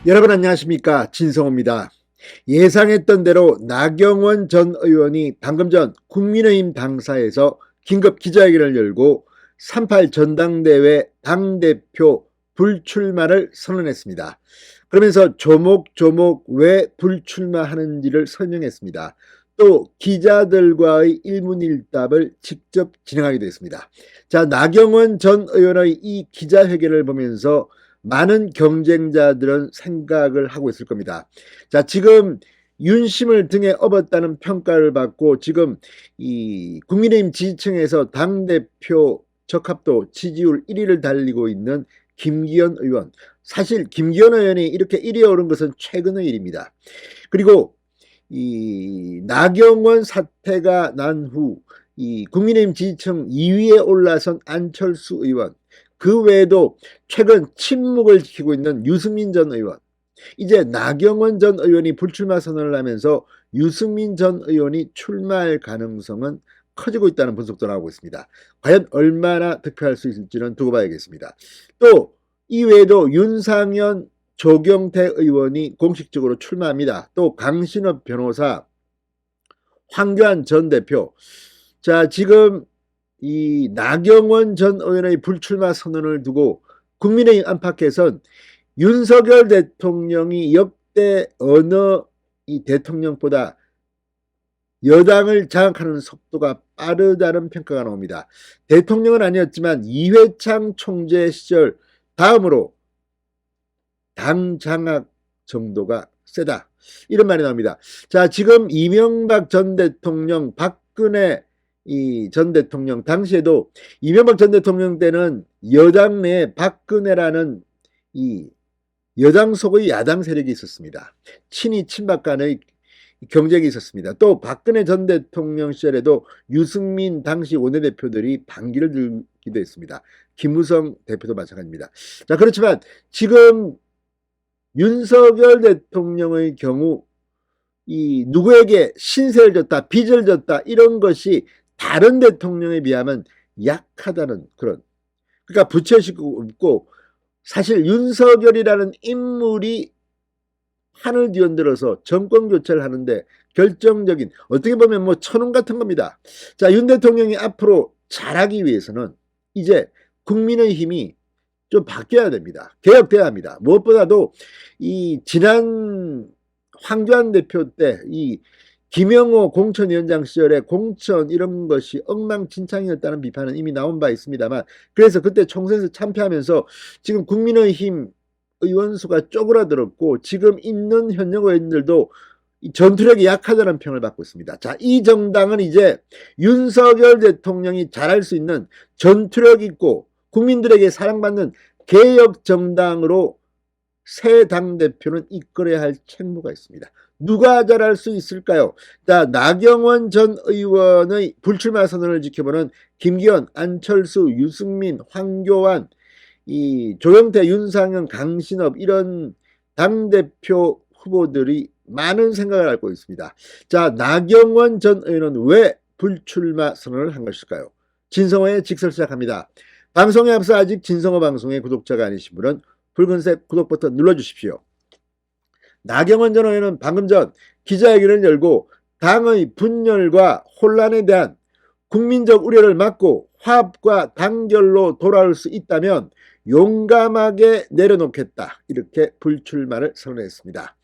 여러분 안녕하십니까, 진성호입니다. 예상했던 대로 나경원 전 의원이 방금 전 국민의힘 당사에서 긴급 기자회견을 열고 3.8 전당대회 당대표 불출마를 선언했습니다. 그러면서 조목조목 왜 불출마하는지를 설명했습니다. 또 기자들과의 일문일답을 직접 진행하기도 했습니다. 자, 나경원 전 의원의 이 기자회견을 보면서 많은 경쟁자들은 생각을 하고 있을 겁니다. 자, 지금 윤심을 등에 업었다는 평가를 받고 지금 이 국민의힘 지지층에서 당대표 적합도 지지율 1위를 달리고 있는 김기현 의원. 사실 김기현 의원이 이렇게 1위에 오른 것은 최근의 일입니다. 그리고 이 나경원 사태가 난 후 이 국민의힘 지지층 2위에 올라선 안철수 의원, 그 외에도 최근 침묵을 지키고 있는 유승민 전 의원, 이제 나경원 전 의원이 불출마 선언을 하면서 유승민 전 의원이 출마할 가능성은 커지고 있다는 분석도 나오고 있습니다. 과연 얼마나 득표할 수 있을지는 두고 봐야겠습니다. 또 이외에도 윤상현, 조경태 의원이 공식적으로 출마합니다. 또 강신업 변호사, 황교안 전 대표. 자, 지금 이 나경원 전 의원의 불출마 선언을 두고 국민의힘 안팎에선 윤석열 대통령이 역대 어느 이 대통령보다 여당을 장악하는 속도가 빠르다는 평가가 나옵니다. 대통령은 아니었지만 이회창 총재 시절 다음으로 당 장악 정도가 세다, 이런 말이 나옵니다. 자, 지금 이명박 전 대통령, 박근혜 전 대통령 당시에도 이명박 전 대통령 때는 여당 내에 박근혜라는 이 여당 속의 야당 세력이 있었습니다. 친이 친박 간의 경쟁이 있었습니다. 또 박근혜 전 대통령 시절에도 유승민 당시 원내대표들이 반기를 들기도 했습니다. 김무성 대표도 마찬가지입니다. 자, 그렇지만 지금 윤석열 대통령의 경우 이 누구에게 신세를 졌다, 빚을 졌다, 이런 것이 다른 대통령에 비하면 약하다는 그런, 그러니까 부채식고 없고, 사실 윤석열이라는 인물이 판을 뒤흔들어서 정권 교체를 하는데 결정적인, 어떻게 보면 뭐 천원 같은 겁니다. 자, 윤 대통령이 앞으로 잘하기 위해서는 이제 국민의 힘이 좀 바뀌어야 됩니다. 개혁돼야 합니다. 무엇보다도 이 지난 황교안 대표 때 이 김영호 공천위원장 시절에 공천 이런 것이 엉망진창이었다는 비판은 이미 나온 바 있습니다만, 그래서 그때 총선에서 참패하면서 지금 국민의힘 의원수가 쪼그라들었고 지금 있는 현역 의원들도 전투력이 약하다는 평을 받고 있습니다. 자, 이 정당은 이제 윤석열 대통령이 잘할 수 있는 전투력 있고 국민들에게 사랑받는 개혁 정당으로 새 당대표는 이끌어야 할 책무가 있습니다. 누가 잘할 수 있을까요? 자, 나경원 전 의원의 불출마 선언을 지켜보는 김기현, 안철수, 유승민, 황교안, 이 조경태, 윤상현, 강신업, 이런 당대표 후보들이 많은 생각을 앓고 있습니다. 자, 나경원 전 의원은 왜 불출마 선언을 한 것일까요? 진성호의 직설 시작합니다. 방송에 앞서 아직 진성호 방송의 구독자가 아니신 분은 붉은색 구독 버튼 눌러주십시오. 나경원 전 의원은 방금 전 기자회견을 열고 당의 분열과 혼란에 대한 국민적 우려를 막고 화합과 단결로 돌아올 수 있다면 용감하게 내려놓겠다, 이렇게 불출마를 선언했습니다.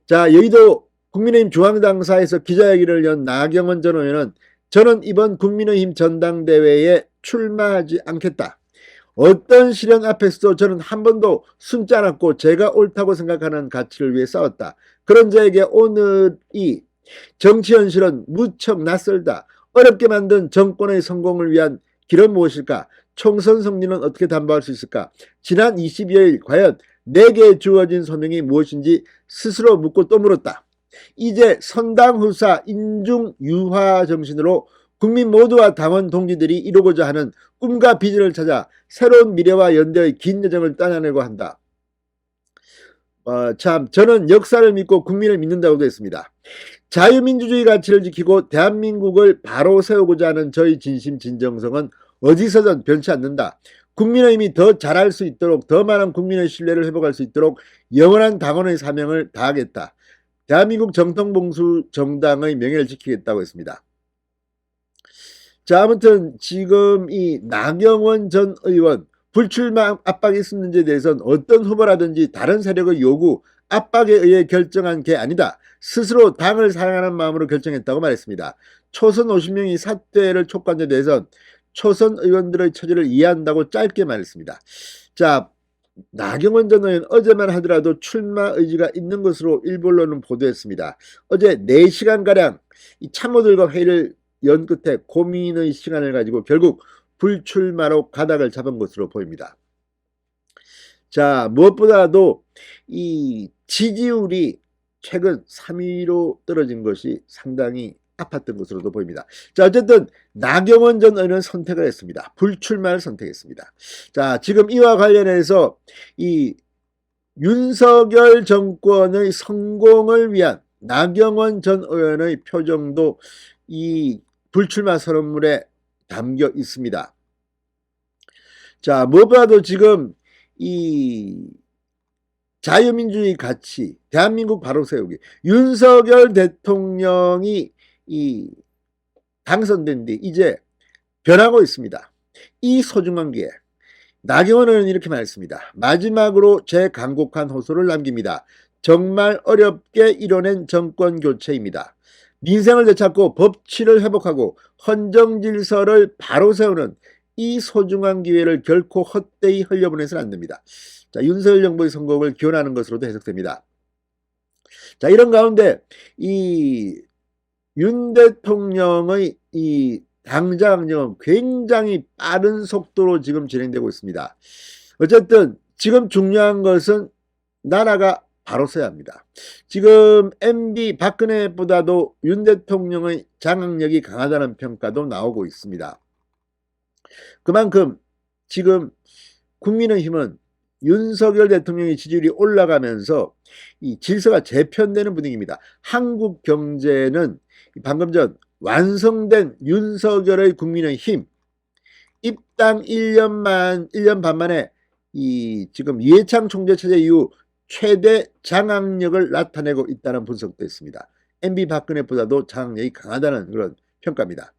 자, 여의도 국민의힘 중앙당사에서 기자회견을 연 나경원 전 의원은 저는 이번 국민의힘 전당대회에 출마하지 않겠다. 어떤 시련 앞에서도 저는 한 번도 숨지 않았고 제가 옳다고 생각하는 가치를 위해 싸웠다. 그런 자에게 오늘이 정치 현실은 무척 낯설다. 어렵게 만든 정권의 성공을 위한 길은 무엇일까? 총선 승리는 어떻게 담보할 수 있을까? 지난 22일 과연 내게 주어진 소명이 무엇인지 스스로 묻고 또 물었다. 이제 선당 후사 인중 유화 정신으로 국민 모두와 당원 동지들이 이루고자 하는 꿈과 비전을 찾아 새로운 미래와 연대의 긴 여정을 떠나려고 한다. 참, 저는 역사를 믿고 국민을 믿는다고도 했습니다. 자유민주주의 가치를 지키고 대한민국을 바로 세우고자 하는 저희 진심 진정성은 어디서든 변치 않는다. 국민의힘이 더 잘할 수 있도록, 더 많은 국민의 신뢰를 회복할 수 있도록 영원한 당원의 사명을 다하겠다. 대한민국 정통봉수 정당의 명예를 지키겠다고 했습니다. 자, 아무튼 지금 이 나경원 전 의원 불출마 압박이 있었는지에 대해서는 어떤 후보라든지 다른 세력의 요구, 압박에 의해 결정한 게 아니다. 스스로 당을 사랑하는 마음으로 결정했다고 말했습니다. 초선 50명이 사퇴를 촉구한 데 대해서는 초선 의원들의 처지를 이해한다고 짧게 말했습니다. 자, 나경원 전 의원 어제만 하더라도 출마 의지가 있는 것으로 일부 언론은 보도했습니다. 어제 4시간가량 이 참모들과 회의를 연 끝에 고민의 시간을 가지고 결국 불출마로 가닥을 잡은 것으로 보입니다. 자, 무엇보다도 이 지지율이 최근 3위로 떨어진 것이 상당히 아팠던 것으로도 보입니다. 자, 어쨌든 나경원 전 의원은 선택을 했습니다. 불출마를 선택했습니다. 자, 지금 이와 관련해서 이 윤석열 정권의 성공을 위한 나경원 전 의원의 표정도 이 불출마 선언문에 담겨 있습니다. 자, 무엇보다도 지금 이 자유민주주의 가치, 대한민국 바로 세우기, 윤석열 대통령이 이 당선된 뒤 이제 변하고 있습니다. 이 소중한 기회, 나경원 의원은 이렇게 말했습니다. 마지막으로 제 간곡한 호소를 남깁니다. 정말 어렵게 이뤄낸 정권 교체입니다. 민생을 되찾고 법치를 회복하고 헌정 질서를 바로 세우는 이 소중한 기회를 결코 헛되이 흘려보내서는 안 됩니다. 자, 윤석열 정부의 성공을 기원하는 것으로도 해석됩니다. 자, 이런 가운데 이 윤 대통령의 이 당장령은 굉장히 빠른 속도로 지금 진행되고 있습니다. 어쨌든 지금 중요한 것은 나라가 바로 서야 합니다. 지금 MB 박근혜보다도 윤 대통령의 장악력이 강하다는 평가도 나오고 있습니다. 그만큼 지금 국민의힘은 윤석열 대통령의 지지율이 올라가면서 이 질서가 재편되는 분위기입니다. 한국 경제는 방금 전 완성된 윤석열의 국민의힘 입당 1년 반 만에 이 지금 이해창 총재 체제 이후 최대 장악력을 나타내고 있다는 분석도 있습니다. MB 박근혜보다도 장악력이 강하다는 그런 평가입니다.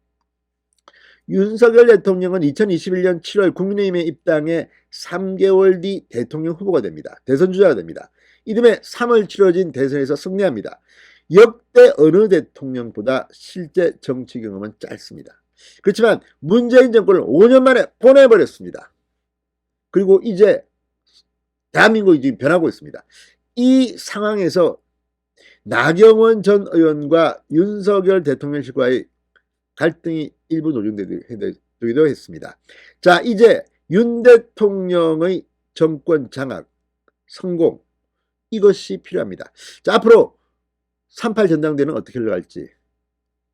윤석열 대통령은 2021년 7월 국민의힘에 입당해 3개월 뒤 대통령 후보가 됩니다. 대선 주자가 됩니다. 이듬해 3월 치러진 대선에서 승리합니다. 역대 어느 대통령보다 실제 정치 경험은 짧습니다. 그렇지만 문재인 정권을 5년 만에 보내버렸습니다. 그리고 이제 대한민국이 지금 변하고 있습니다. 이 상황에서 나경원 전 의원과 윤석열 대통령실과의 갈등이 일부 노정되기도 했습니다. 자, 이제 윤 대통령의 정권 장악, 성공, 이것이 필요합니다. 자, 앞으로 3.8 전당대회는 어떻게 흘러갈지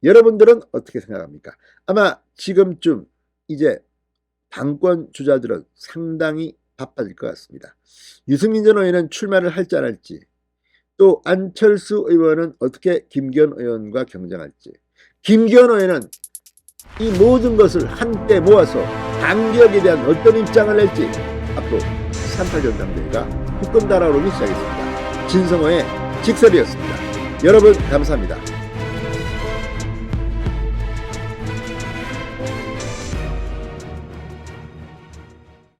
여러분들은 어떻게 생각합니까? 아마 지금쯤 이제 당권 주자들은 상당히 바빠질 것 같습니다. 유승민 전 의원은 출마를 할지 안 할지, 또 안철수 의원은 어떻게 김기현 의원과 경쟁할지, 김기현 의원은 이 모든 것을 한때 모아서 당기혁에 대한 어떤 입장을 낼지 앞으로 3.8 전당대회가 후끈 달아오르기 시작했습니다. 진성호의 직설이었습니다. 여러분 감사합니다.